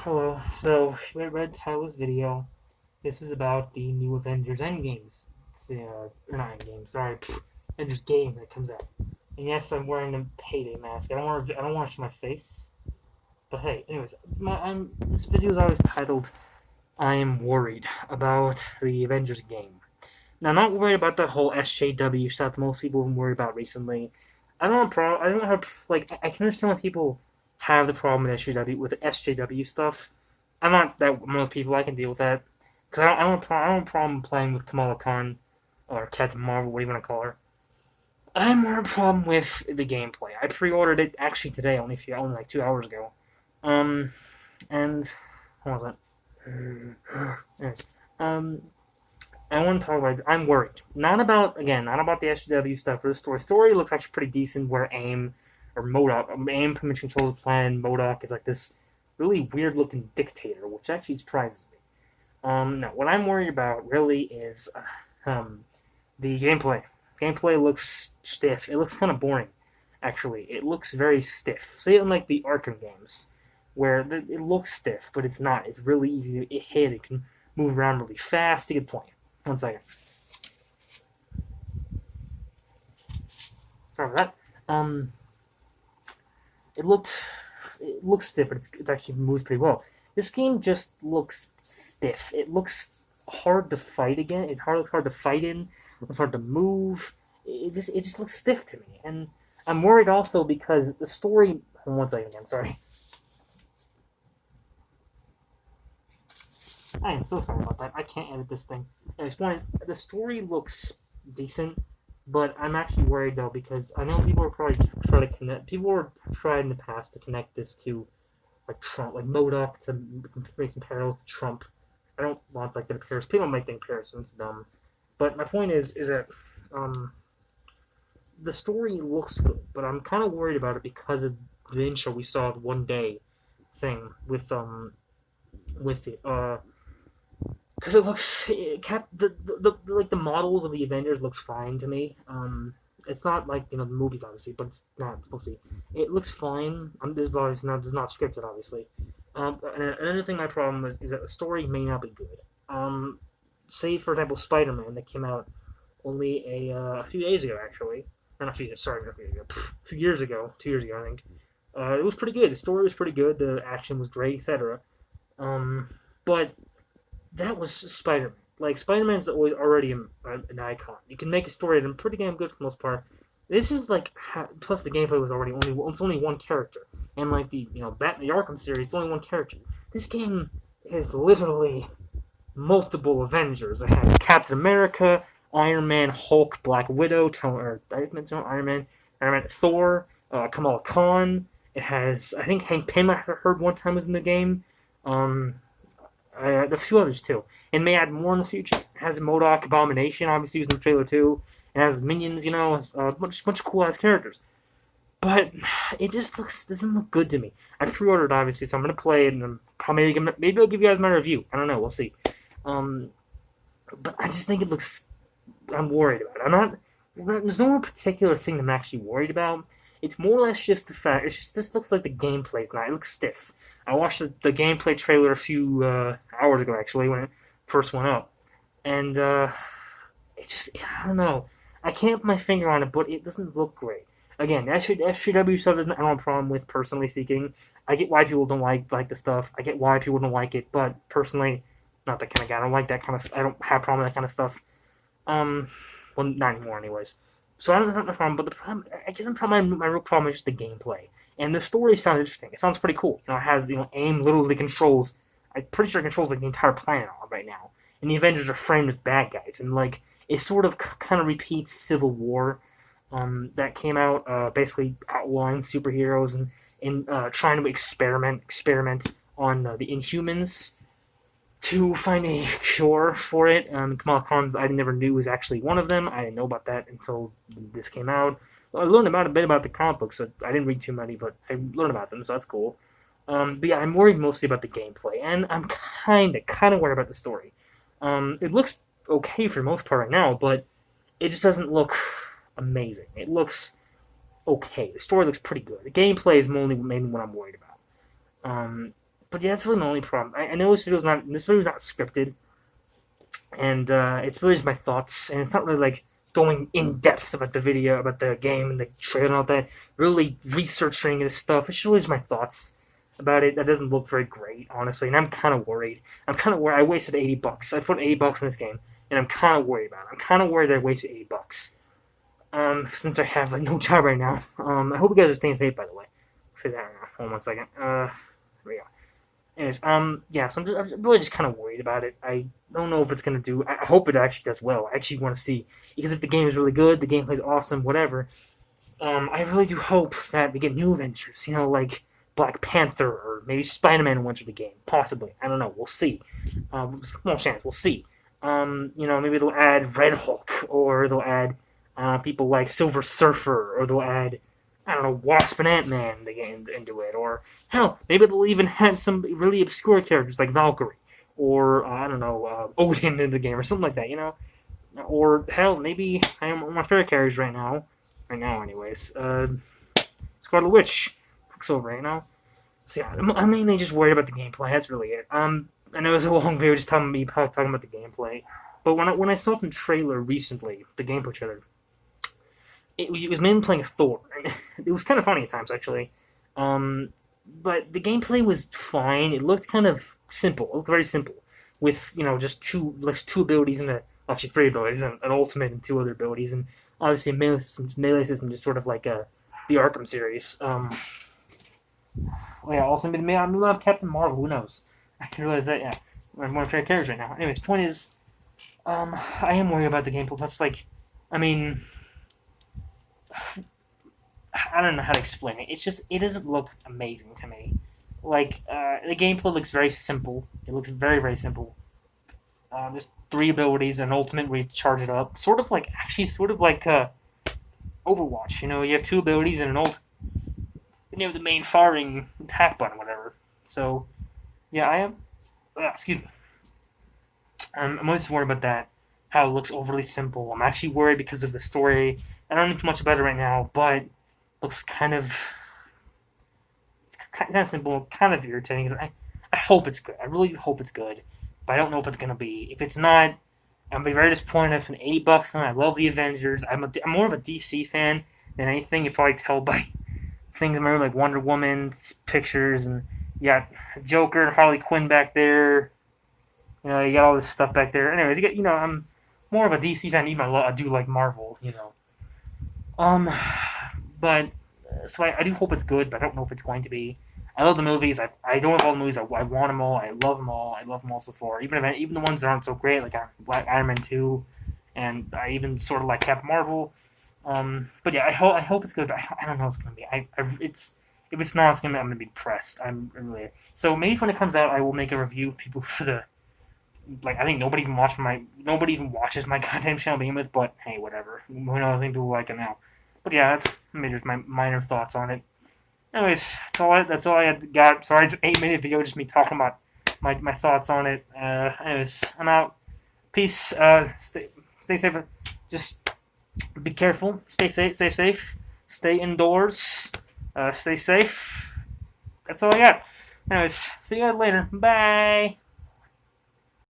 Hello. So, you read Tyler's video. This is about the new Avengers Endgames. Or not Endgames, sorry. Avengers game that comes out. And yes, I'm wearing a payday mask. I don't want to show my face. But hey, anyways, this video is always titled I am worried about the Avengers game. Now, I'm not worried about the whole SJW stuff that most people have been worried about recently. I don't have like I can understand why people have the problem with SJW stuff. I'm not that one of those people. I can deal with that because I don't have a problem playing with Kamala Khan or Captain Marvel, what do you want to call her. I have more of a problem with the gameplay. I pre-ordered it actually today, only like 2 hours ago. Um, and what was it? Anyways, um, I want to talk about. I'm worried. Not about the SW stuff. Or the story. Story looks actually pretty decent. Where AIM pretty much controls the plan. MODOK is like this really weird looking dictator, which actually surprises me. No, what I'm worried about really is the gameplay. Gameplay looks stiff. It looks kind of boring. Actually, it looks very stiff. Say it unlike the Arkham games, where it looks stiff, but it's not. It's really easy to hit. It can move around really fast. You get the point. One second. Sorry for that. Um, it looked it looks stiff, but it's actually moves pretty well. This game just looks stiff. It looks hard to fight again. Looks hard to fight in. It looks hard to move. It just looks stiff to me, and I'm worried also because the story. One second again. Sorry. I am so sorry about that. I can't edit this thing. Anyways, point is, the story looks decent, but I'm actually worried though because I know people are probably trying to connect. People were tried in the past to connect this to like Trump, like MODOK to make some parallels to Trump. I don't want like the comparison. People might think comparisons dumb, but my point is that um, the story looks good, but I'm kind of worried about it because of the intro we saw the one day thing with it. Because it looks it kept the like the models of the Avengers looks fine to me. It's not like the movies obviously, but it's not supposed to be. It looks fine. This is not scripted obviously. And another thing my problem is that the story may not be good. Say for example Spider-Man that came out only a few days ago actually, or not a few sorry not a few days ago, a few years ago, 2 years ago I think. It was pretty good. The story was pretty good. The action was great, etc. But that was Spider-Man. Like Spider-Man's always already an icon. You can make a story that's pretty damn good for the most part. This is like plus the gameplay was already only one character, and like the Arkham series, it's only one character. This game is literally multiple Avengers. It has Captain America, Iron Man, Hulk, Black Widow, Iron Man, Thor, Kamala Khan. It has I think Hank Pym I heard one time was in the game. Um, a few others too. And may add more in the future. It has MODOK, Abomination, obviously, was in the trailer too. It has minions, has a bunch of cool ass characters. But it just doesn't look good to me. I pre-ordered obviously, so I'm gonna play it, and maybe I'll give you guys my review. I don't know. We'll see. Um, but I just think it looks. I'm worried about it. I'm not. There's no one particular thing I'm actually worried about. It's more or less just the fact. It's just this looks like the gameplay's not. It looks stiff. I watched the gameplay trailer a few hours ago actually when it first went up, and it just I don't know. I can't put my finger on it, but it doesn't look great. Again, SJW stuff isn't I don't have a problem with personally speaking. I get why people don't like the stuff. I get why people don't like it, but personally, not that kind of guy. I don't like that kind of. I don't have a problem with that kind of stuff. Um, well, not anymore, anyways. So I don't have a problem, but the problem, I guess, my real problem is just the gameplay. And the story sounds interesting. It sounds pretty cool. It has AIM literally controls. I'm pretty sure it controls like the entire planet right now. And the Avengers are framed as bad guys, and like it sort of kind of repeats Civil War, that came out basically outlawing superheroes and trying to experiment on the Inhumans to find a cure for it. Kamala Khan's I never knew was actually one of them. I didn't know about that until this came out. I learned about a bit about the comic books. So I didn't read too many, but I learned about them, so that's cool. But yeah, I'm worried mostly about the gameplay, and I'm kind of worried about the story. It looks okay for the most part right now, but it just doesn't look amazing. It looks okay. The story looks pretty good. The gameplay is mainly what I'm worried about. But yeah, that's really my only problem. I know this video's not scripted, and it's really just my thoughts, and it's not really like going in depth about the video, about the game and the trailer and all that. Really researching this stuff. It's really just my thoughts about it. That doesn't look very great, honestly, and I'm kind of worried. I wasted $80. I put $80 in this game, and I'm kind of worried about it. I'm kind of worried that I wasted $80. Since I have like no job right now. I hope you guys are staying safe, by the way. I'll say that right now. Hold on one second. Here we go. Anyways, yeah, so I'm really just kind of worried about it. I don't know if it's gonna do. I hope it actually does well. I actually want to see, because if the game is really good, the gameplay is awesome, whatever. I really do hope that we get new Avengers. You know, like Black Panther or maybe Spider-Man will enter the game. Possibly. I don't know. We'll see. Small chance. We'll see. You know, maybe they'll add Red Hulk, or they'll add people like Silver Surfer, or they'll add, I don't know, Wasp and Ant-Man into it, or hell, maybe they'll even add some really obscure characters like Valkyrie, or I don't know, Odin in the game, or something like that, you know, or hell, maybe I am one of my favorite characters right now, anyways, Scarlet Witch, Quicksilver, you know. So yeah, I'm mainly just worried about the gameplay. That's really it. I know it's a long video just talking about the gameplay, but when I saw the trailer recently, the gameplay trailer, it was mainly playing as Thor, and it was kind of funny at times, actually. But the gameplay was fine. It looked kind of simple. It looked very simple, with, you know, just two abilities, and actually three abilities, an ultimate and two other abilities, and obviously a melee system, just sort of like the Arkham series. Yeah, also maybe I love Captain Marvel. Who knows? I can realize that. Yeah, one of my favorite characters right now. Anyways, point is, I am worried about the gameplay. That's like, I mean, I don't know how to explain it. It's just, it doesn't look amazing to me. Like, the gameplay looks very simple. It looks very, very simple. Just three abilities, an ultimate where you charge it up. Sort of like Overwatch. You know, you have two abilities and an ult. And you have the main firing attack button, whatever. So, yeah, I am. Excuse me. I'm most worried about that. How it looks overly simple. I'm actually worried because of the story. I don't know too much about it right now, but it looks kind of simple, kind of irritating. I hope it's good. I really hope it's good, but I don't know if it's gonna be. If it's not, I'm gonna be very disappointed. For $80 on, I love the Avengers. I'm more of a DC fan than anything. You probably tell by things. I remember like Wonder Woman's pictures, and you got Joker and Harley Quinn back there. You know, you got all this stuff back there. Anyways, I'm more of a DC fan. Even I do like Marvel. You know. But so I do hope it's good, but I don't know if it's going to be. I love the movies. I don't love all the movies. I want them all. I love them all. I love them all so far. Even the ones that aren't so great, like Black Iron Man 2, and I even sort of like Captain Marvel. But yeah, I hope it's good. But I don't know what it's gonna be. If it's not, I'm gonna be depressed. I'm really. So maybe when it comes out, I will make a review of people for the. Like, I think nobody even watches my goddamn channel to begin with. But hey, whatever. Who knows? I think people like it now. But yeah, that's maybe just my minor thoughts on it. Anyways, that's all I had got. Sorry, it's an 8-minute video, just me talking about my thoughts on it. Anyways, I'm out. Peace. Stay safe. Just be careful. Stay safe. Stay indoors. Stay safe. That's all I got. Anyways, see you guys later. Bye.